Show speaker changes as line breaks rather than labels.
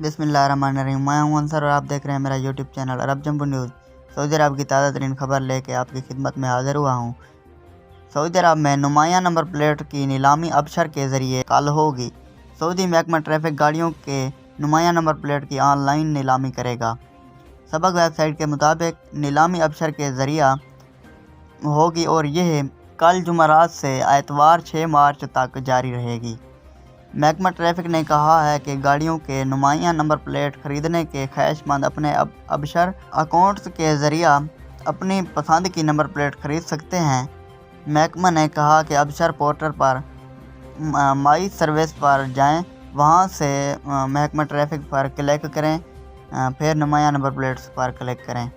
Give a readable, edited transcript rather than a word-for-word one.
बिस्मिल्लाहिर्रहमानिर्रहीम। मैं हूं अंसर और आप देख रहे हैं मेरा यूट्यूब चैनल अरब जंबू न्यूज़। सऊदी अरब की ताज़ा तरीन खबर लेके आपकी खिदमत में हाजिर हुआ हूं। सऊदी अरब में नुमाया नंबर प्लेट की नीलामी अबशर के ज़रिए कल होगी। सऊदी महकमा ट्रैफिक गाड़ियों के नुमाया नंबर प्लेट की ऑनलाइन नीलामी करेगा। सबक वेबसाइट के मुताबिक नीलामी अबशर के ज़रिए होगी और यह कल जुमेरात से एतवार 6 मार्च तक जारी रहेगी। महकमा ट्रैफिक ने कहा है कि गाड़ियों के नुमाया नंबर प्लेट खरीदने के ख्वाहिशमंद अपने अबशर अकाउंट्स के ज़रिए अपनी पसंद की नंबर प्लेट खरीद सकते हैं। महकमा ने कहा कि अबशर पोर्टल पर माई सर्विस पर जाएं, वहां से महकमा ट्रैफिक पर क्लिक करें, फिर नुमाया नंबर प्लेट्स पर क्लिक करें।